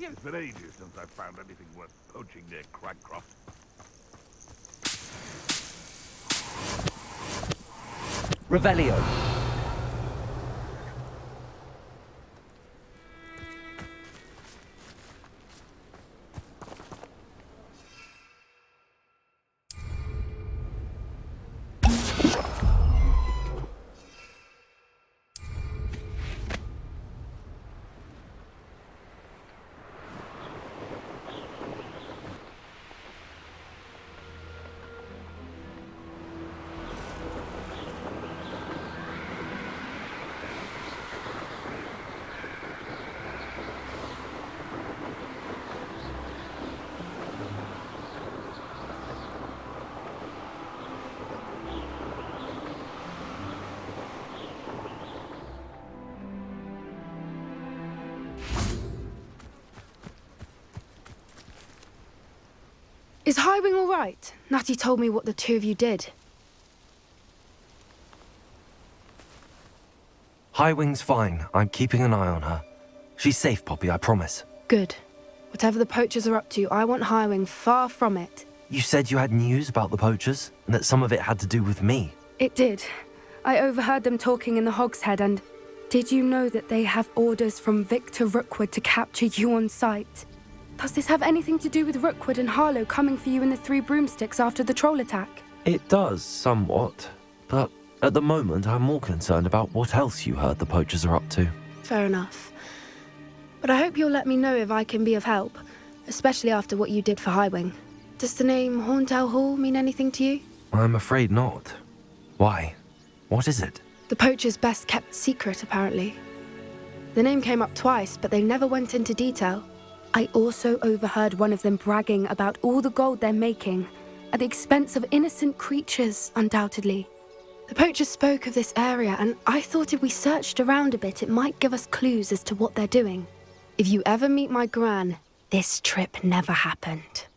It's been ages since I've found anything worth poaching near Cragcroft. Revelio. Is Highwing all right? Natty told me what the two of you did. Highwing's fine. I'm keeping an eye on her. She's safe, Poppy, I promise. Good. Whatever the poachers are up to, I want Highwing far from it. You said you had news about the poachers, and that some of it had to do with me. It did. I overheard them talking in the Hogshead, and did you know that they have orders from Victor Rookwood to capture you on sight? Does this have anything to do with Rookwood and Harlow coming for you in the Three Broomsticks after the troll attack? It does, somewhat. But at the moment, I'm more concerned about what else you heard the poachers are up to. Fair enough. But I hope you'll let me know if I can be of help, especially after what you did for Highwing. Does the name Horntail Hall mean anything to you? I'm afraid not. Why? What is it? The poachers' best kept secret, apparently. The name came up twice, but they never went into detail. I also overheard one of them bragging about all the gold they're making, at the expense of innocent creatures, undoubtedly. The poachers spoke of this area, and I thought if we searched around a bit, it might give us clues as to what they're doing. If you ever meet my gran, this trip never happened.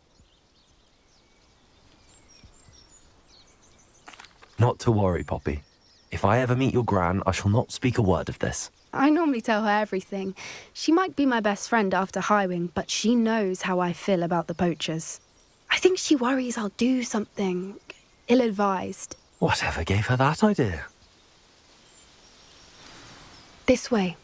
Not to worry, Poppy. If I ever meet your gran, I shall not speak a word of this. I normally tell her everything. She might be my best friend after Highwing, but she knows how I feel about the poachers. I think she worries I'll do something ill-advised. Whatever gave her that idea? This way.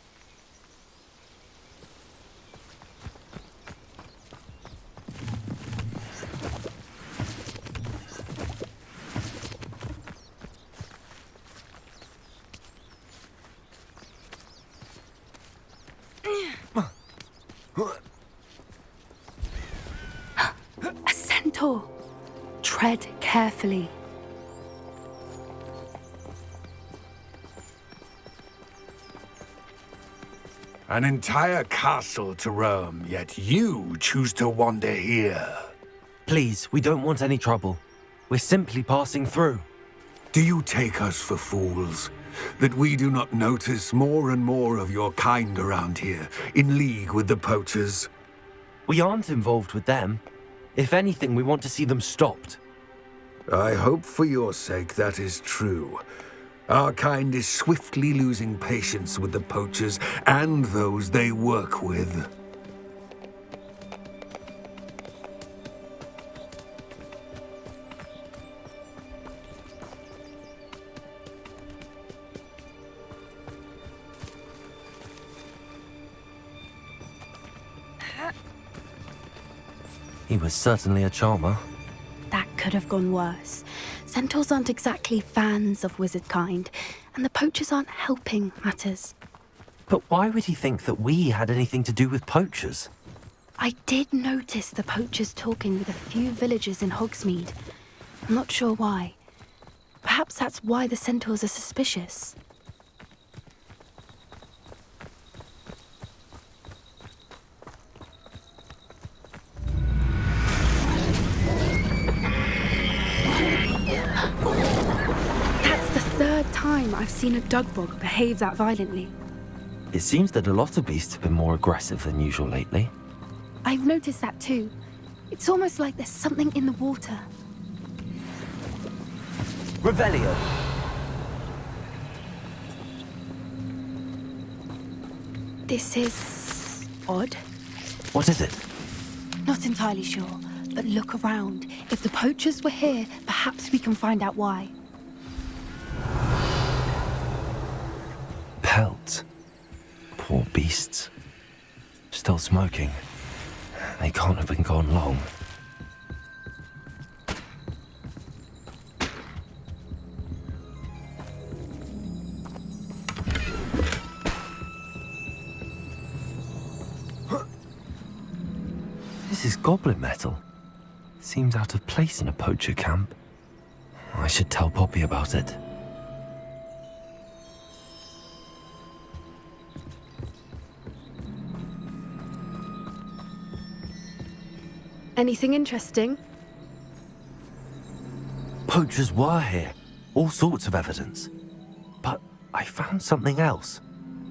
A centaur. Tread carefully. An entire castle to roam, yet you choose to wander here. Please, we don't want any trouble. We're simply passing through. Do you take us for fools? That we do not notice more and more of your kind around here, in league with the poachers? We aren't involved with them. If anything, we want to see them stopped. I hope for your sake that is true. Our kind is swiftly losing patience with the poachers and those they work with. He was certainly a charmer. That could have gone worse. Centaurs aren't exactly fans of wizard kind, and the poachers aren't helping matters. But why would he think that we had anything to do with poachers? I did notice the poachers talking with a few villagers in Hogsmeade. I'm not sure why. Perhaps that's why the centaurs are suspicious. That's the third time I've seen a dugbog behave that violently. It seems that a lot of beasts have been more aggressive than usual lately. I've noticed that too. It's almost like there's something in the water. Revelio! This is odd. What is it? Not entirely sure, but look around. If the poachers were here, perhaps we can find out why. Pelts. Poor beasts. Still smoking. They can't have been gone long. This is goblin metal. Seems out of place in a poacher camp. I should tell Poppy about it. Anything interesting? Poachers were here. All sorts of evidence. But I found something else.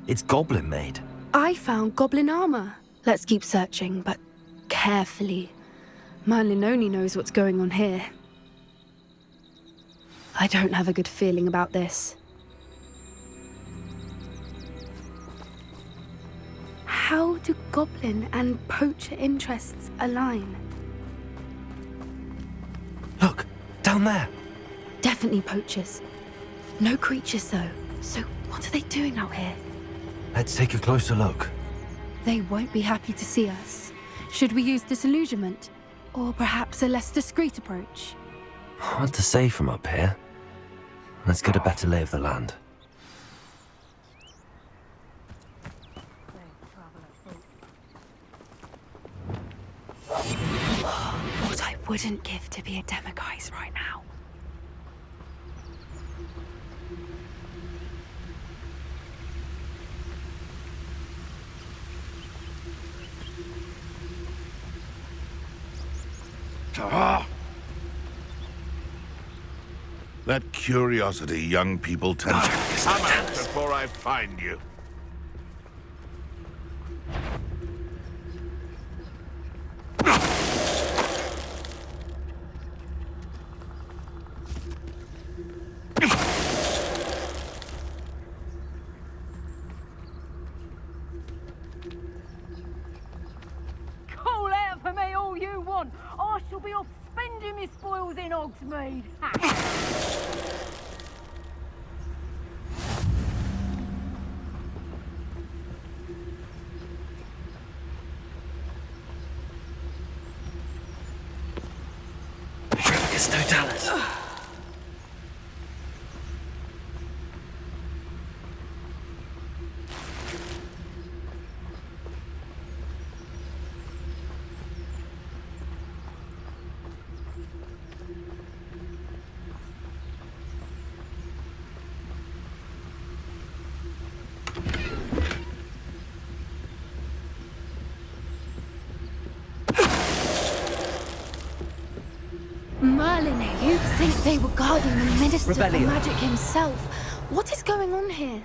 It's goblin made. I found goblin armor. Let's keep searching, but carefully. Merlin only knows what's going on here. I don't have a good feeling about this. How do goblin and poacher interests align? Look, down there. Definitely poachers. No creatures though. So what are they doing out here? Let's take a closer look. They won't be happy to see us. Should we use disillusionment? Or perhaps a less discreet approach? Hard to say from up here. Let's get a better lay of the land. What I wouldn't give to be a demiguise right now. Ah! That curiosity young people tend to come out before I find you. Call out for me all you want. I shall be off spending my spoils in Hogsmeade. Totalis. Merlin, you'd think they were guarding the Minister for Rebellion. Magic himself. What is going on here?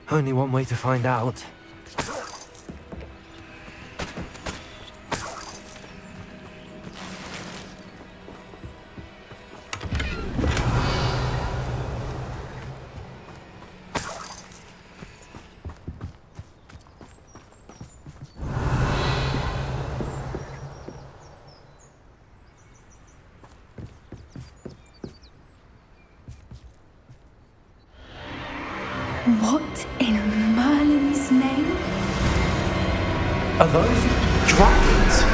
Only one way to find out. What in Merlin's name? Are those dragons?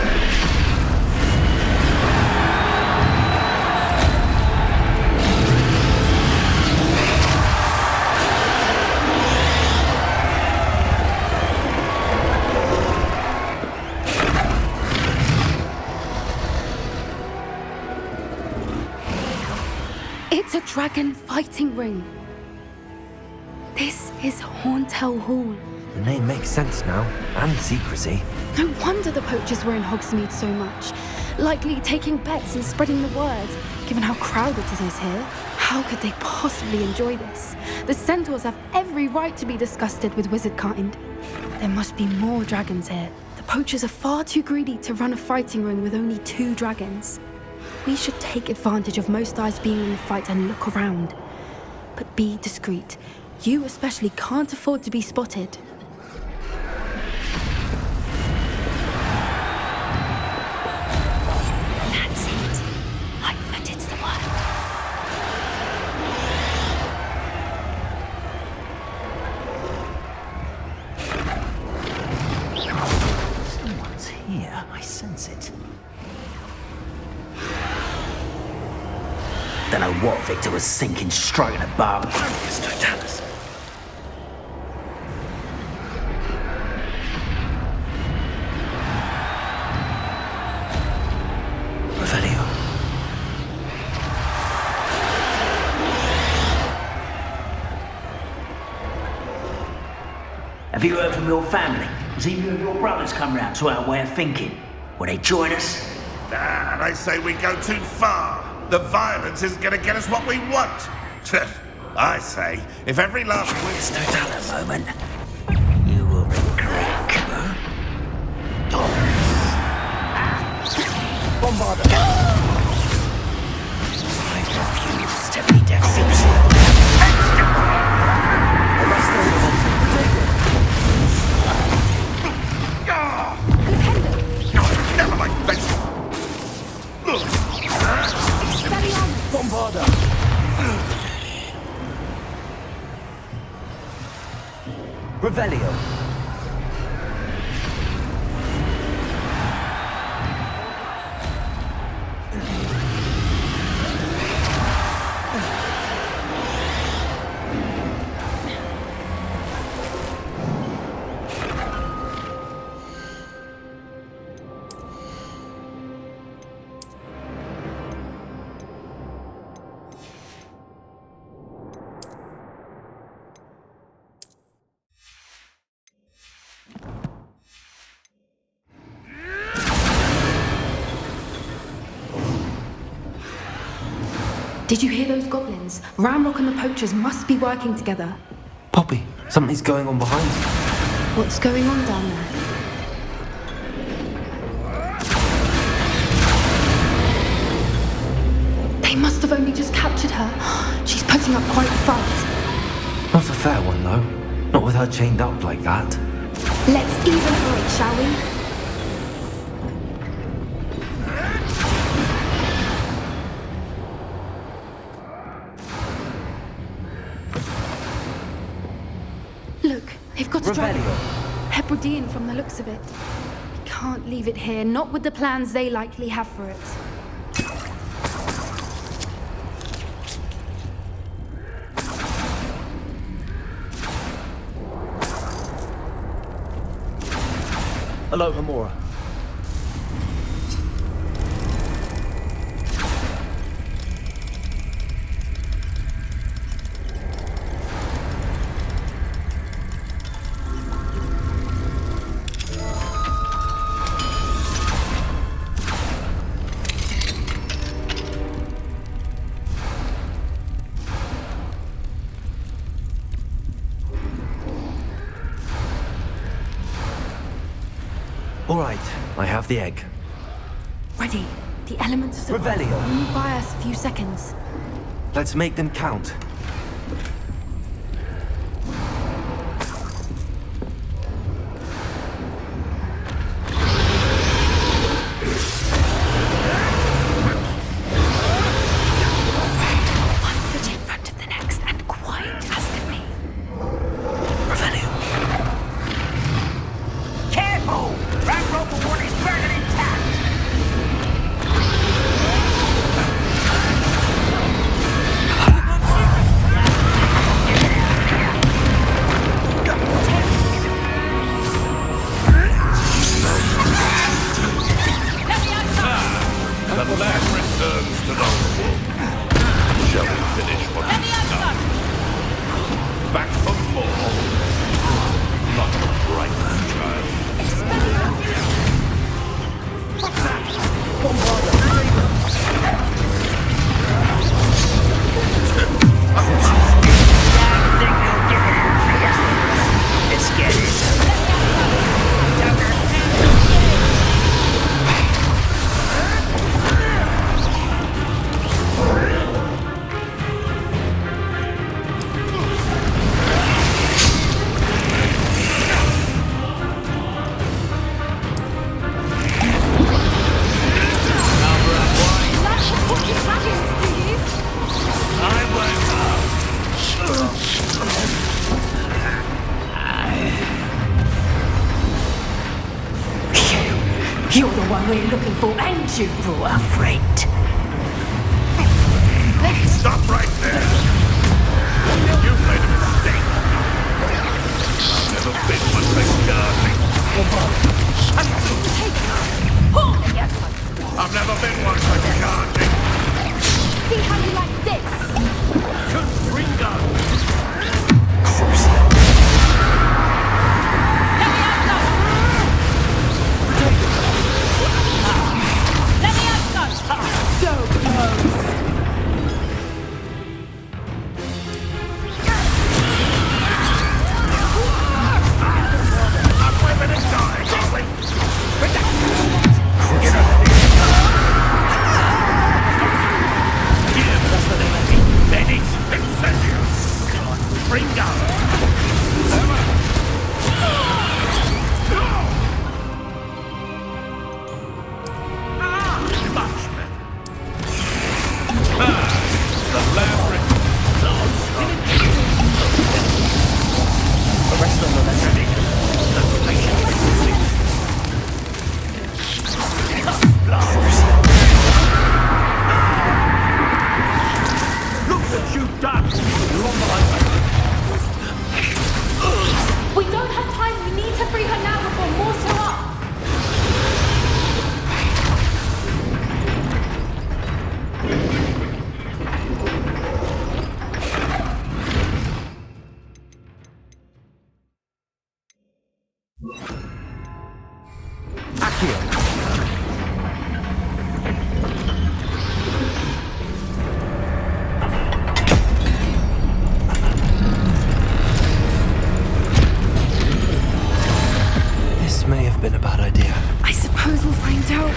It's a dragon fighting ring. This is Hauntel Hall. The name makes sense now, and secrecy. No wonder the poachers were in Hogsmeade so much. Likely taking bets and spreading the word, given how crowded it is here. How could they possibly enjoy this? The centaurs have every right to be disgusted with wizard kind. There must be more dragons here. The poachers are far too greedy to run a fighting ring with only 2 dragons. We should take advantage of most eyes being in the fight and look around. But be discreet. You especially can't afford to be spotted. Don't know what Victor was thinking, striking a bargain. Mr. Dallas. Revelio. Have you heard from your family? Has either of your brothers come round to our way of thinking? Will they join us? Nah, they say we go too far. The violence isn't going to get us what we want. I say, if every last Slow down a moment. You will regret. Bombarder. I refuse to be defeated. Never mind, thanks. Bombarder. Revelio. Did you hear those goblins? Ramrock and the poachers must be working together. Poppy, something's going on behind you. What's going on down there? They must have only just captured her. She's putting up quite a fight. Not a fair one, though. Not with her chained up like that. Let's even break, shall we? Look, they've got a dragon. Hebridean from the looks of it. We can't leave it here, not with the plans they likely have for it. Hello, Hamura. All right, I have the egg. Ready. The elements are surprised. Revelio. Only buy us a few seconds. Let's make them count. One foot in front of the next and quiet as can be. Revelio. Careful! Ramrock will want his dragon intact! The land returns to Northwood. Shall we finish what we've done? Back for more. Not a bright child. What's that? Let's get it. You're the one we're looking for, and you brought a friend. Let's Bingo! Much better. The labyrinth. The rest of them are ready. Look what you've done! We don't have time. We need to free her now before more show up. This may have been a bad idea. I suppose we'll find out.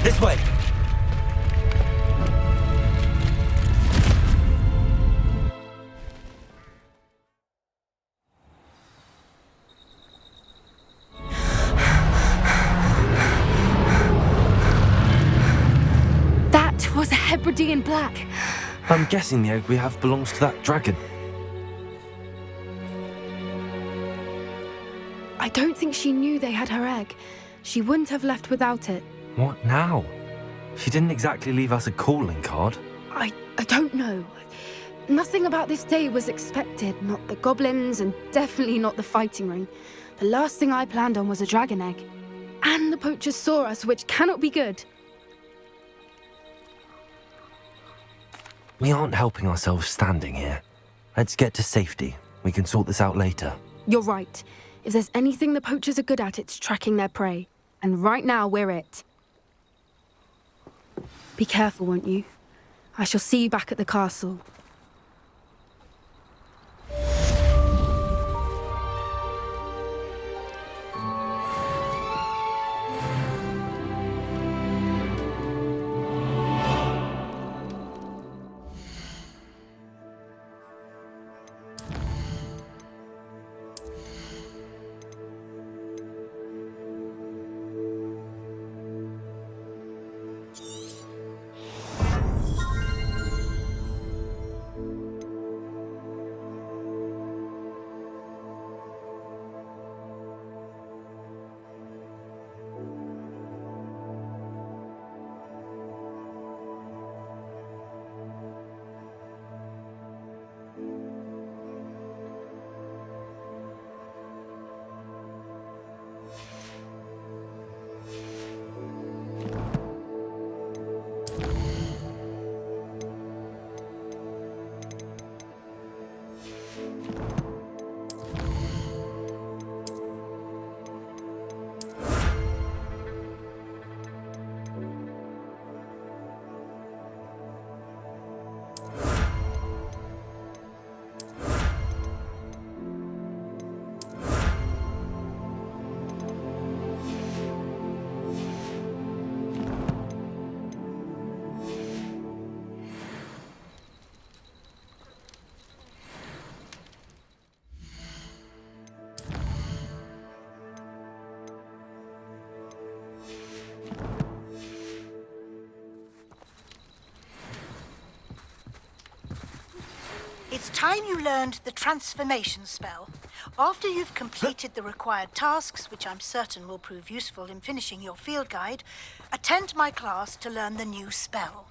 This way! That was a Hebridean black. I'm guessing the egg we have belongs to that dragon. I don't think she knew they had her egg. She wouldn't have left without it. What now? She didn't exactly leave us a calling card. I don't know. Nothing about this day was expected. Not the goblins, and definitely not the fighting ring. The last thing I planned on was a dragon egg. And the poachers saw us, which cannot be good. We aren't helping ourselves standing here. Let's get to safety. We can sort this out later. You're right. If there's anything the poachers are good at, it's tracking their prey. And right now, we're it. Be careful, won't you? I shall see you back at the castle. It's time you learned the transformation spell. After you've completed the required tasks, which I'm certain will prove useful in finishing your field guide, attend my class to learn the new spell.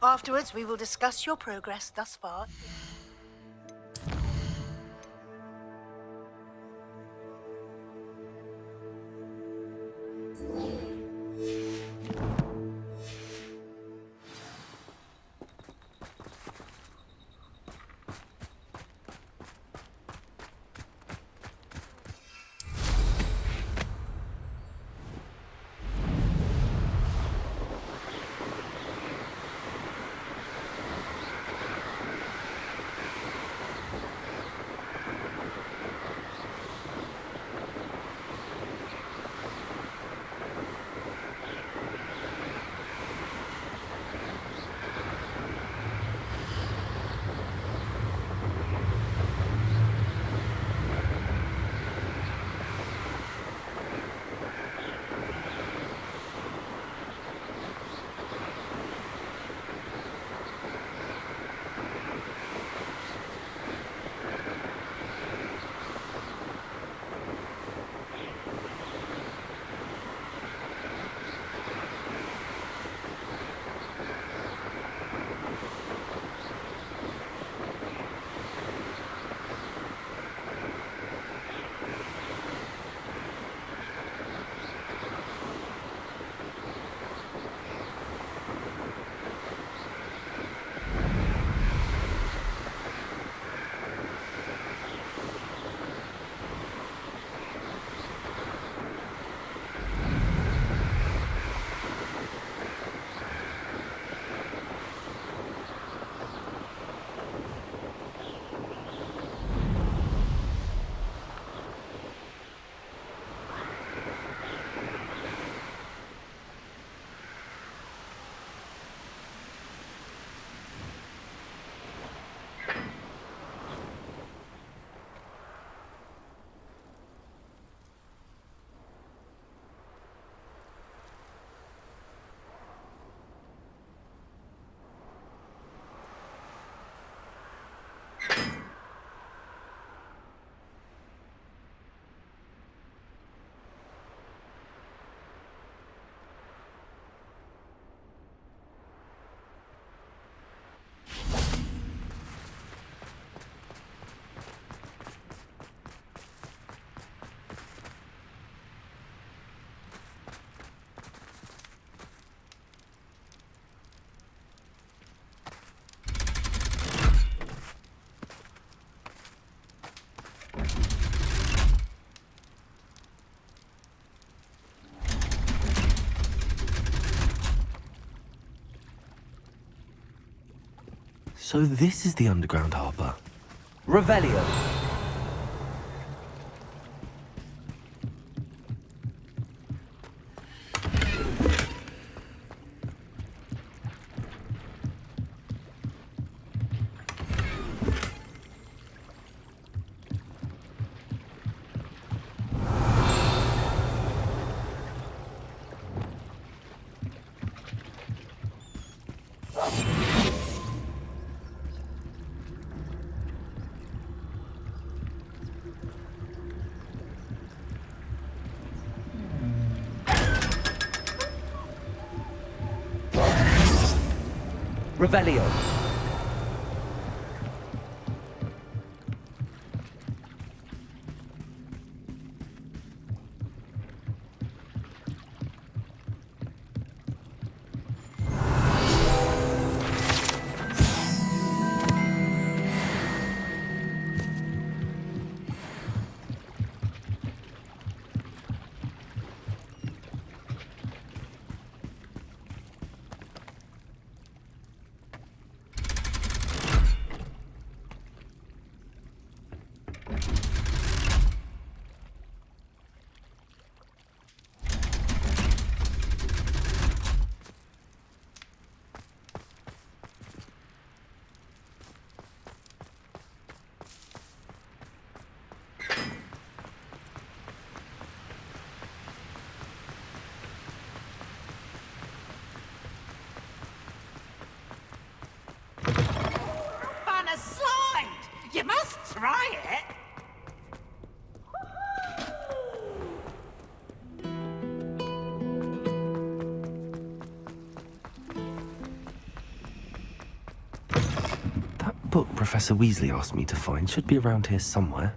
Afterwards, we will discuss your progress thus far. So this is the underground harbour. Revelio. Revelio. Professor Weasley asked me to find should be around here somewhere.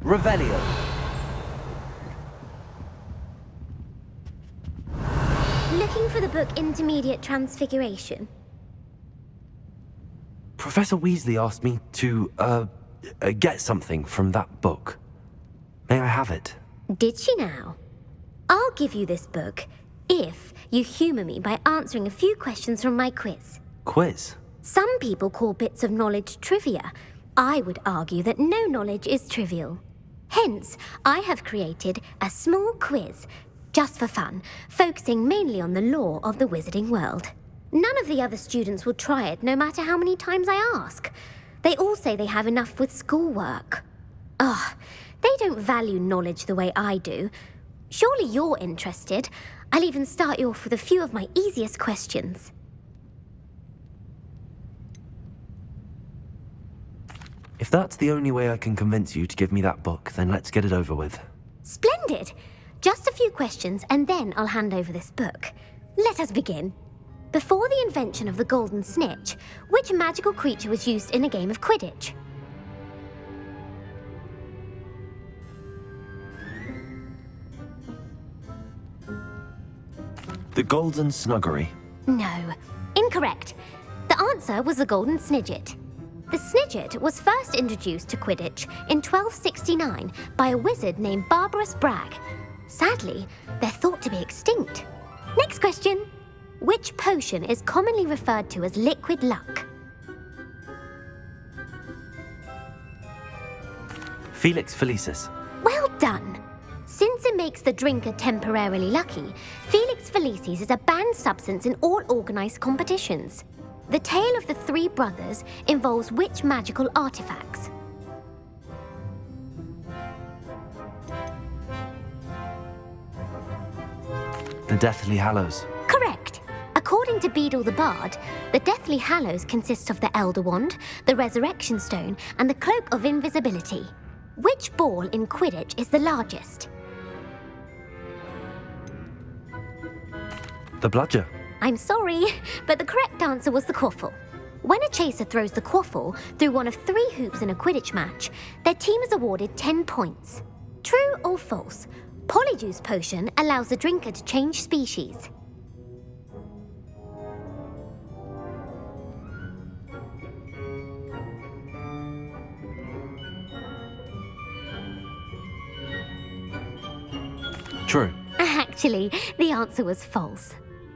Revelio. Looking for the book Intermediate Transfiguration? Professor Weasley asked me to, get something from that book. May I have it? Did she now? I'll give you this book if you humour me by answering a few questions from my quiz. Quiz? Some people call bits of knowledge trivia. I would argue that no knowledge is trivial. Hence, I have created a small quiz, just for fun, focusing mainly on the lore of the wizarding world. None of the other students will try it, no matter how many times I ask. They all say they have enough with schoolwork. Ugh, they don't value knowledge the way I do. Surely you're interested. I'll even start you off with a few of my easiest questions. If that's the only way I can convince you to give me that book, then let's get it over with. Splendid! Just a few questions, and then I'll hand over this book. Let us begin. Before the invention of the golden snitch, which magical creature was used in a game of Quidditch? The Golden Snuggery. No. Incorrect. The answer was the golden snidget. The snidget was first introduced to Quidditch in 1269 by a wizard named Barbarous Bragg. Sadly, they're thought to be extinct. Next question. Which potion is commonly referred to as liquid luck? Felix Felicis. Well done. Since it makes the drinker temporarily lucky, Felix Felicis is a banned substance in all organised competitions. The tale of the three brothers involves which magical artifacts? The Deathly Hallows. Correct. According to Beadle the Bard, the Deathly Hallows consists of the Elder Wand, the Resurrection Stone, and the Cloak of Invisibility. Which ball in Quidditch is the largest? The Bludger. I'm sorry, but the correct answer was the quaffle. When a chaser throws the quaffle through one of 3 hoops in a Quidditch match, their team is awarded 10 points. True or false? Polyjuice Potion allows the drinker to change species. True. Actually, the answer was false.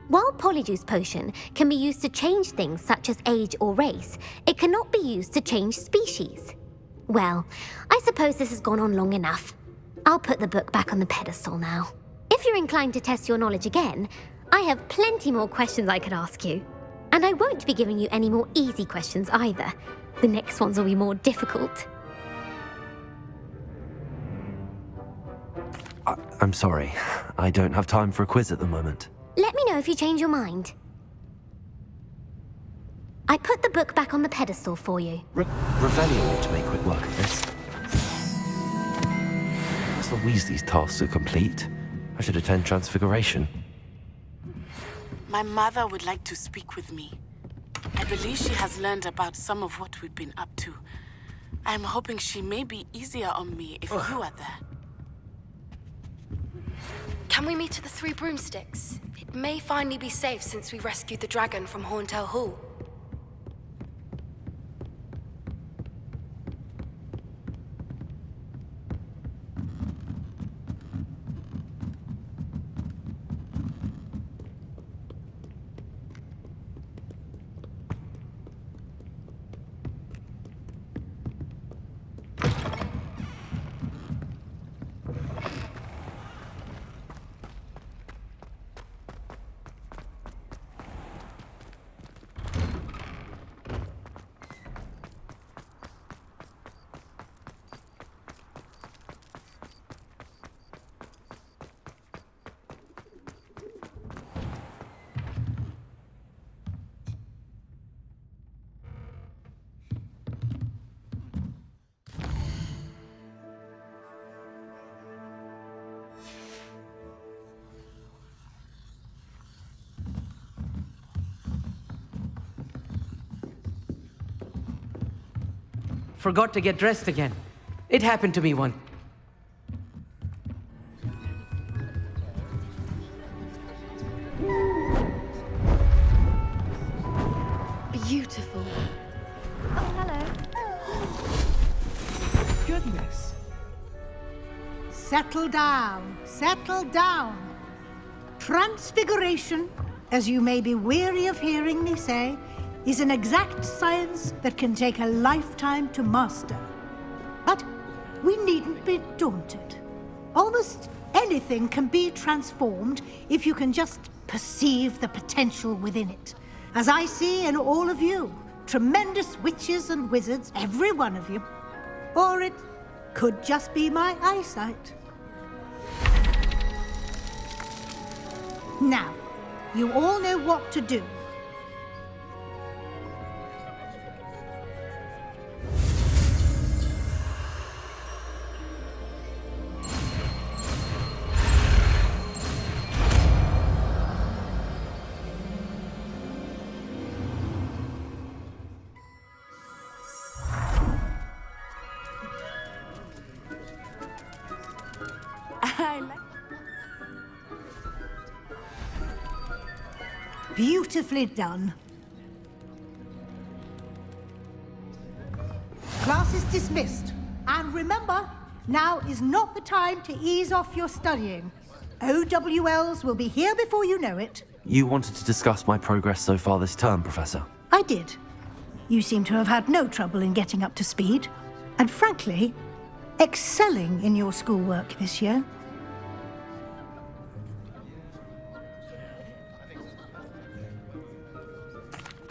While Polyjuice Potion can be used to change things such as age or race, it cannot be used to change species. Well, I suppose this has gone on long enough. I'll put the book back on the pedestal now. If you're inclined to test your knowledge again, I have plenty more questions I could ask you. And I won't be giving you any more easy questions either. The next ones will be more difficult. I'm sorry. I don't have time for a quiz at the moment. Let me know if you change your mind. I put the book back on the pedestal for you. Revelio ought to make quick work of this. Professor Weasley's tasks are complete. I should attend Transfiguration. My mother would like to speak with me. I believe she has learned about some of what we've been up to. I'm hoping she may be easier on me if you are there. Can we meet at the Three Broomsticks? It may finally be safe since we rescued the dragon from Horntail Hall. Forgot to get dressed again. It happened to me once. Beautiful. Oh, hello. Goodness. Settle down, settle down. Transfiguration, as you may be weary of hearing me say, is an exact science that can take a lifetime to master. But we needn't be daunted. Almost anything can be transformed if you can just perceive the potential within it. As I see in all of you, tremendous witches and wizards, every one of you. Or it could just be my eyesight. Now, you all know what to do. I like. Beautifully done. Class is dismissed. And remember, now is not the time to ease off your studying. OWLs will be here before you know it. You wanted to discuss my progress so far this term, Professor. I did. You seem to have had no trouble in getting up to speed. And frankly, excelling in your schoolwork this year.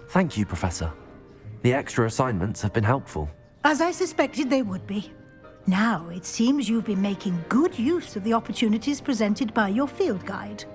Thank you, Professor. The extra assignments have been helpful. As I suspected they would be. Now, it seems you've been making good use of the opportunities presented by your field guide.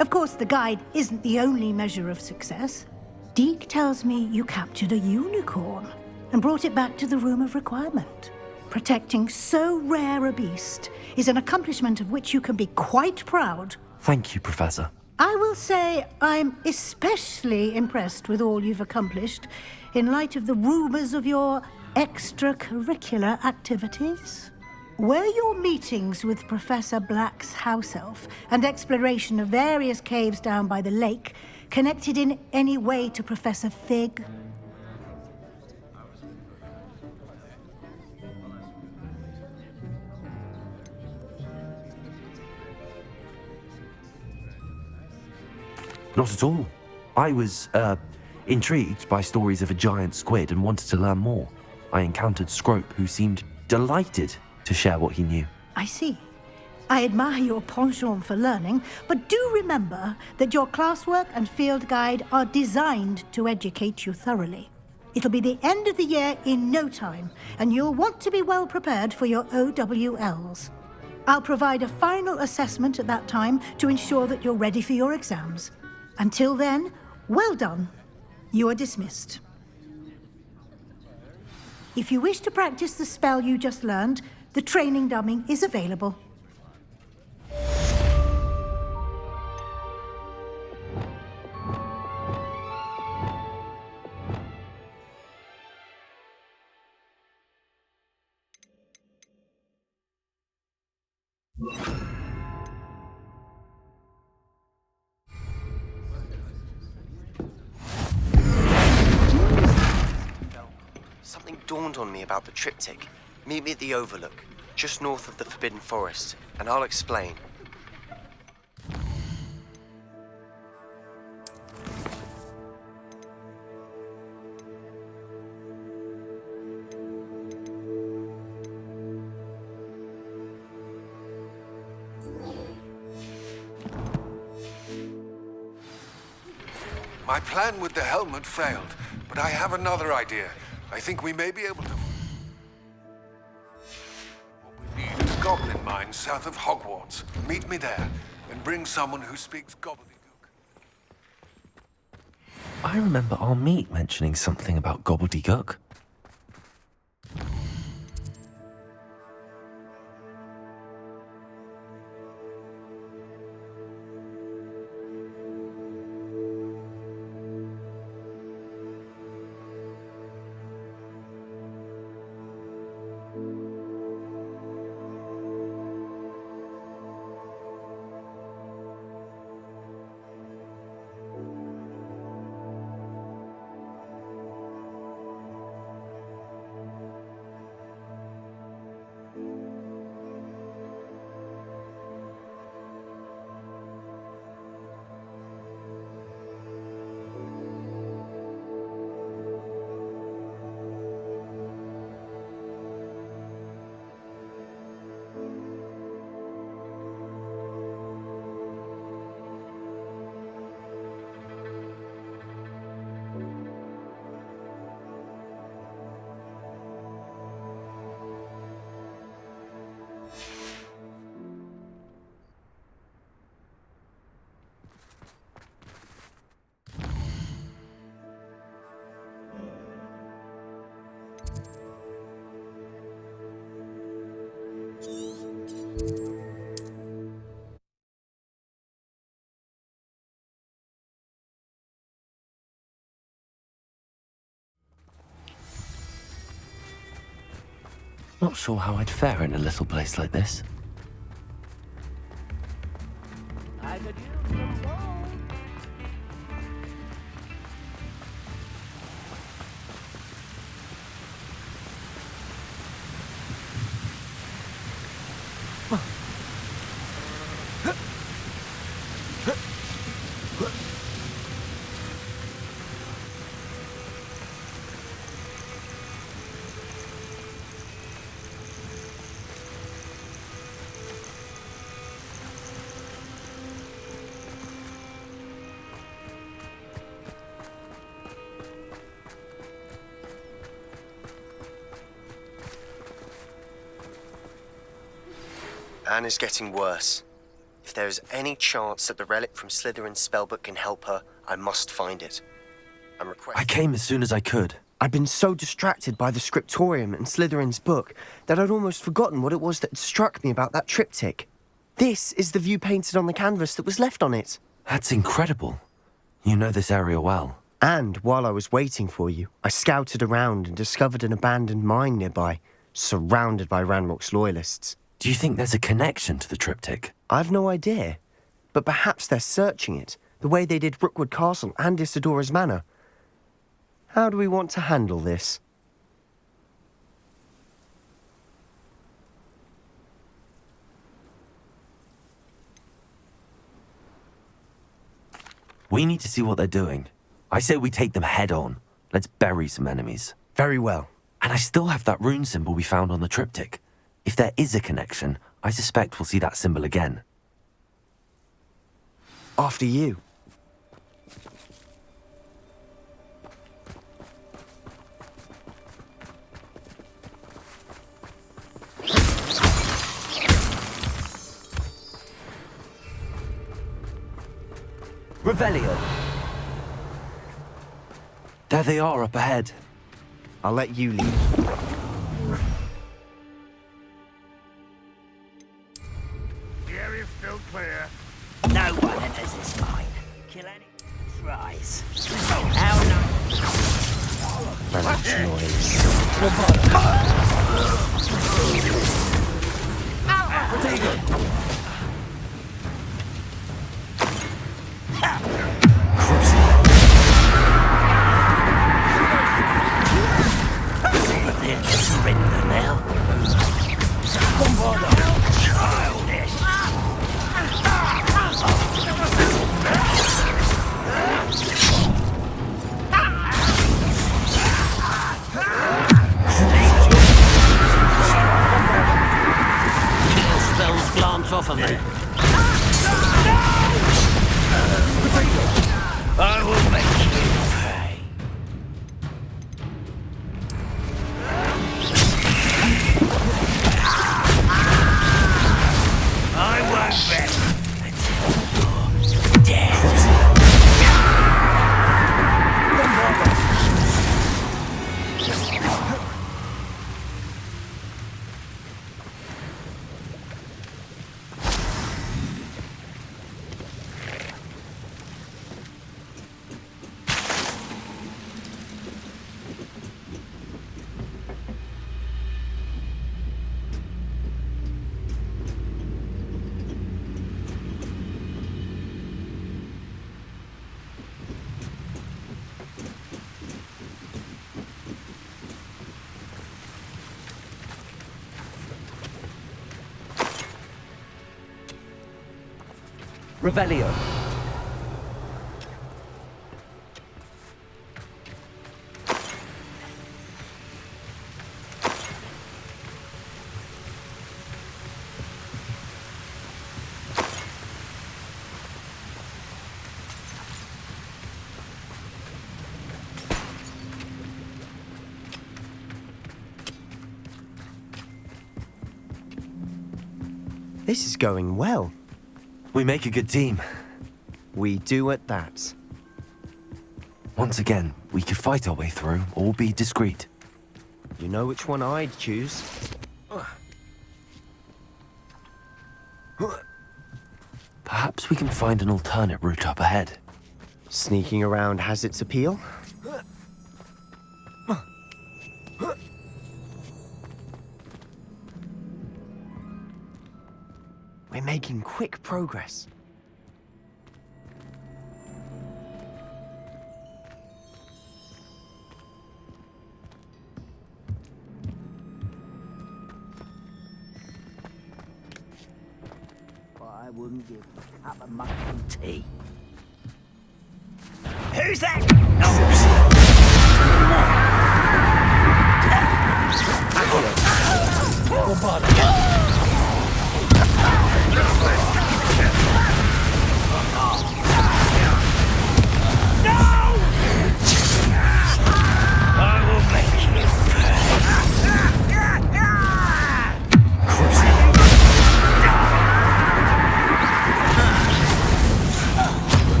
Of course, the guide isn't the only measure of success. Deke tells me you captured a unicorn and brought it back to the Room of Requirement. Protecting so rare a beast is an accomplishment of which you can be quite proud. Thank you, Professor. I will say I'm especially impressed with all you've accomplished in light of the rumors of your extracurricular activities. Were your meetings with Professor Black's house elf and exploration of various caves down by the lake connected in any way to Professor Fig? Not at all. I was, intrigued by stories of a giant squid and wanted to learn more. I encountered Scrope, who seemed delighted to share what he knew. I see. I admire your penchant for learning, but do remember that your classwork and field guide are designed to educate you thoroughly. It'll be the end of the year in no time, and you'll want to be well prepared for your OWLs. I'll provide a final assessment at that time to ensure that you're ready for your exams. Until then, well done. You are dismissed. If you wish to practice the spell you just learned, the training dummy is available. Something dawned on me about the triptych. Meet me at the Overlook, just north of the Forbidden Forest, and I'll explain. My plan with the helmet failed, but I have another idea. I think we may be able to... What we need is goblin mines south of Hogwarts. Meet me there, and bring someone who speaks gobbledygook. I remember our meet mentioning something about gobbledygook. Not sure how I'd fare in a little place like this. I could use some gold. Anne is getting worse. If there is any chance that the relic from Slytherin's spellbook can help her, I must find it. I'm requesting... I came as soon as I could. I'd been so distracted by the scriptorium and Slytherin's book that I'd almost forgotten what it was that had struck me about that triptych. This is the view painted on the canvas that was left on it. That's incredible. You know this area well. And while I was waiting for you, I scouted around and discovered an abandoned mine nearby, surrounded by Ranrock's loyalists. Do you think there's a connection to the triptych? I've no idea, but perhaps they're searching it, the way they did Rookwood Castle and Isidora's Manor. How do we want to handle this? We need to see what they're doing. I say we take them head on. Let's bury some enemies. Very well. And I still have that rune symbol we found on the triptych. If there is a connection, I suspect we'll see that symbol again. After you. Revelio. There they are up ahead. I'll let you lead. The area's still clear. No one enters this mine. Kill any tries. How nice. Ranrock's noise. They'll surrender now. Childish. Spells glance off of me. I will make you pay. I won't bet until you're dead. Revelio. This is going well. We make a good team. We do at that. Once again, we could fight our way through or be discreet. You know which one I'd choose. Perhaps we can find an alternate route up ahead. Sneaking around has its appeal. We're making quick progress. I wouldn't give a cup of mushroom tea. Who's that?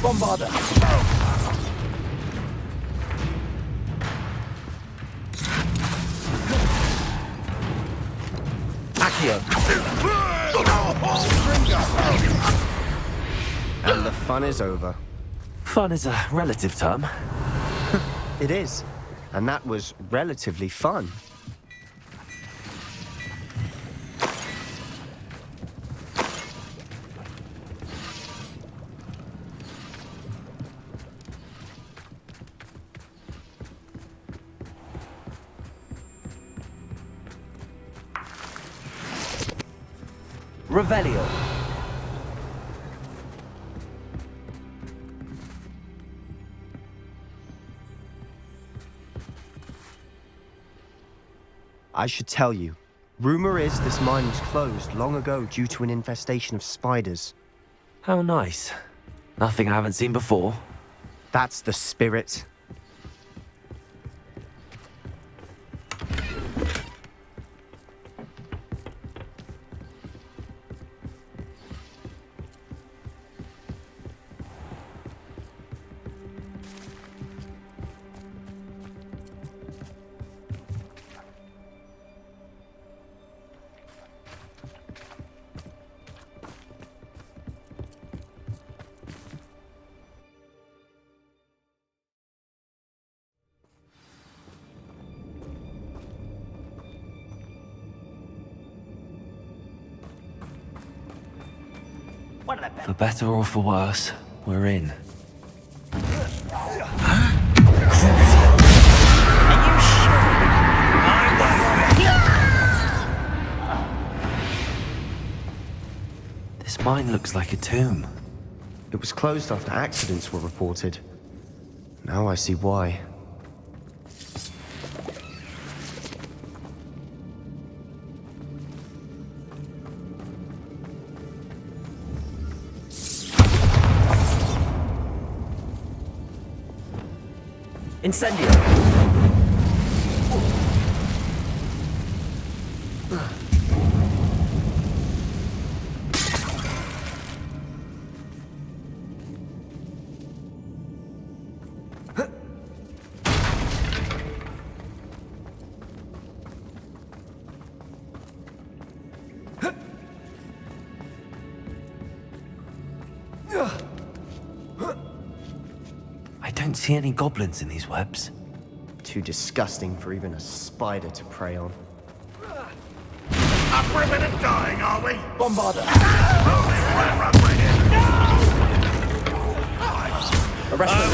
Bombarder! Accio! And the fun is over. Fun is a relative term. It is. And that was relatively fun. Revelio. I should tell you. Rumor is this mine was closed long ago due to an infestation of spiders. How nice. Nothing I haven't seen before. That's the spirit. For better or for worse, we're in. This mine looks like a tomb. It was closed after accidents were reported. Now I see why. Incendio! I don't see any goblins in these webs. Too disgusting for even a spider to prey on. Up for a minute dying, are we? Bombarder! Arrest them.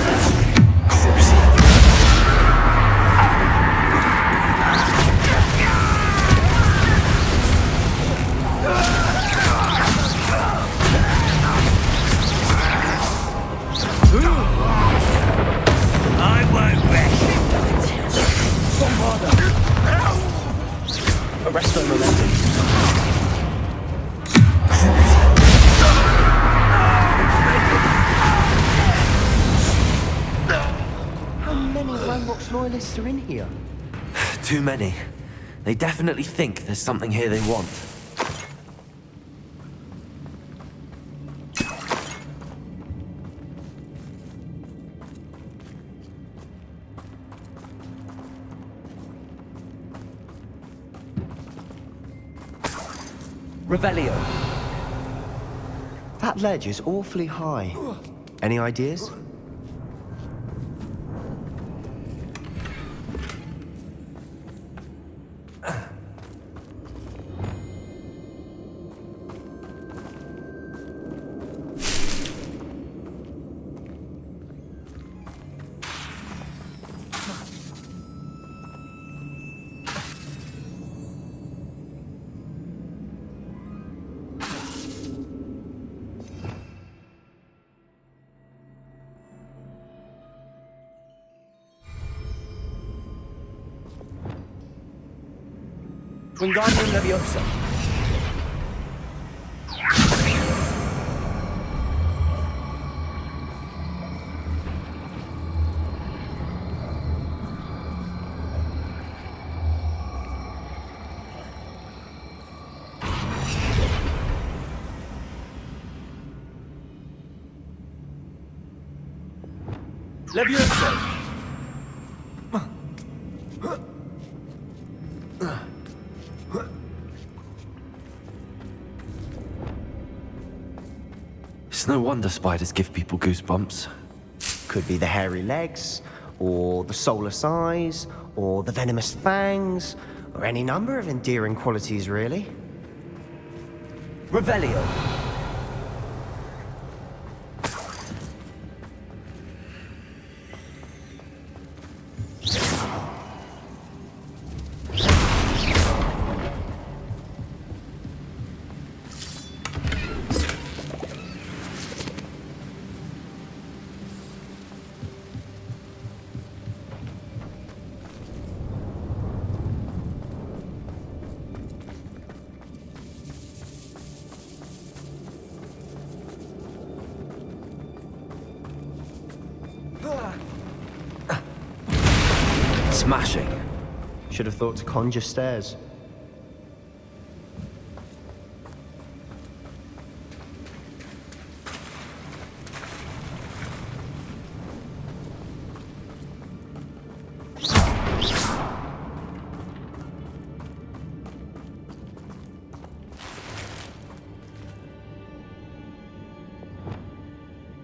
I won't rest. Arrest them, momentum. How many Ranrock's loyalists are in here? Too many. They definitely think there's something here they want. Revelio. That ledge is awfully high. Any ideas? Wingardium Leviosa. Leviosa. It's no wonder spiders give people goosebumps. Could be the hairy legs, or the soulless eyes, or the venomous fangs, or any number of endearing qualities, really. Revelio. Smashing. Should have thought to conjure stairs.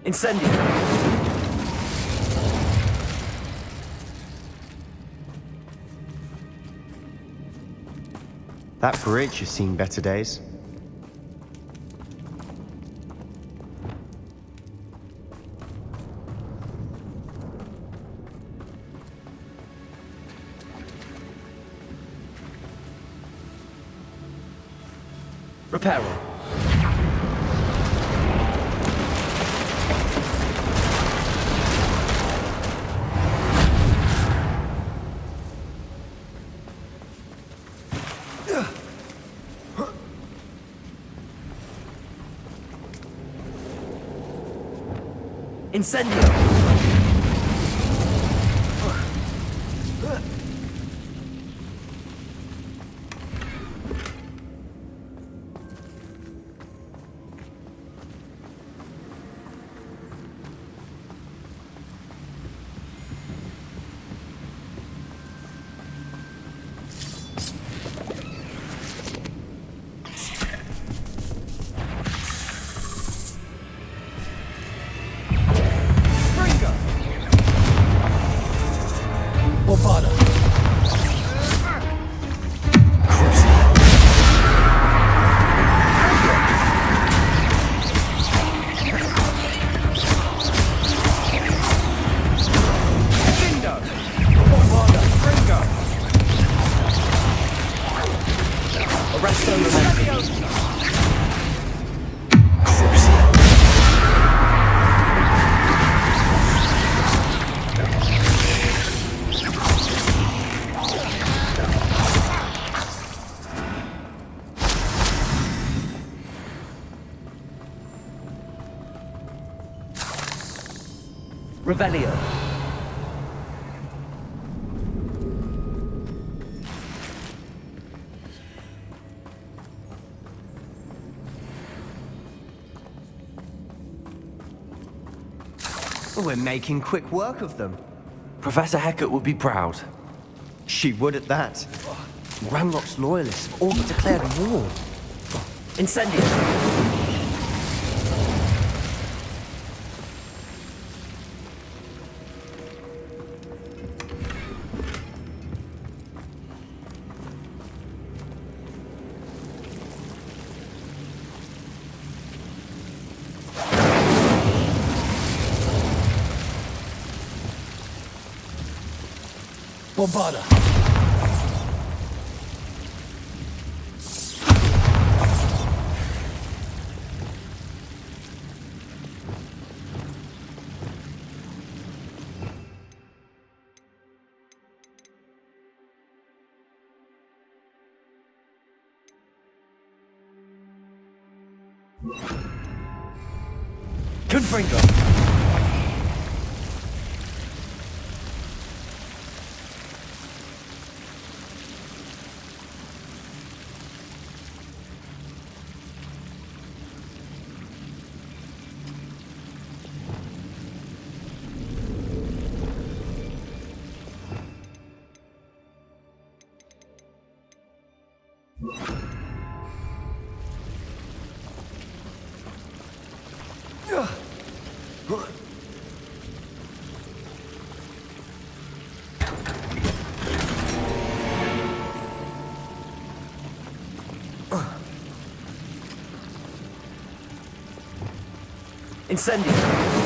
Incendio. That bridge has seen better days. Reparo. Incendio. Revelio. We're making quick work of them. Professor Hecat would be proud. She would at that. Ranrock's loyalists have all declared war. Incendio. Bombarda. Confringo! Incendio!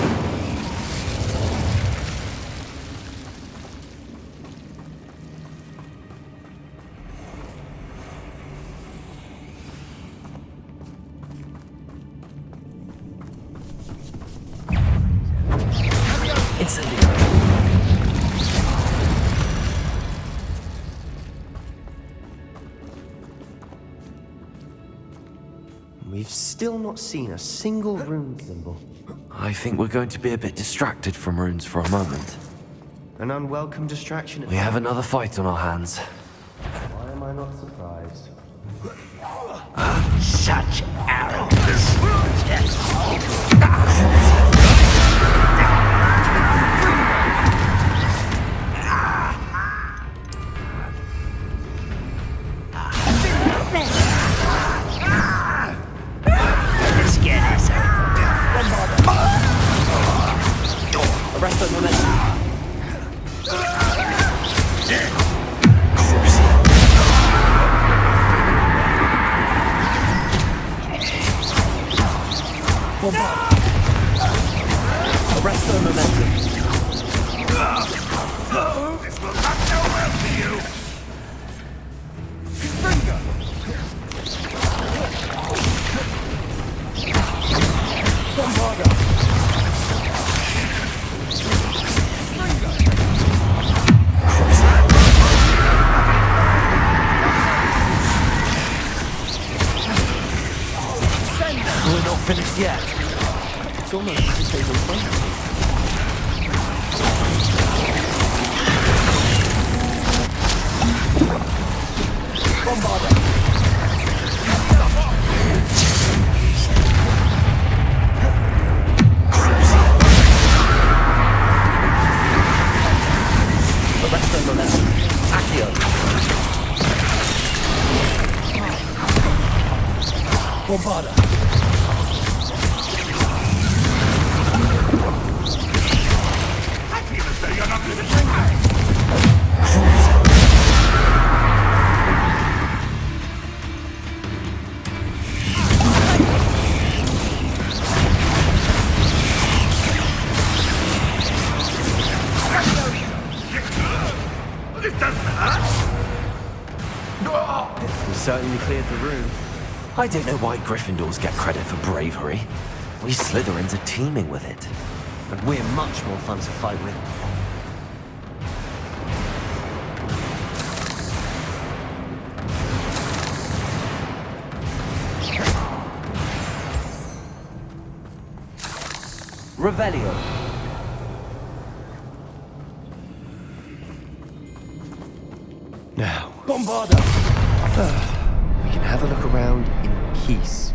We've still not seen a single rune symbol. I think we're going to be a bit distracted from runes for a moment. An unwelcome distraction. We have another fight on our hands. Why am I not surprised? Such arrogance. Let's get this Arrest the momentum. Arrest the momentum. This will not go well for you. We're not finished yet. It's almost as if they were waiting. Arrest the momentum. Accio. Bombarda. I feel as though you're not finishing. This doesn't hurt. We certainly cleared the room. I don't know why Gryffindors get credit for bravery. We Slytherins are teeming with it. And we're much more fun to fight with. Revelio. Now, Bombarda. we can have a look around in peace.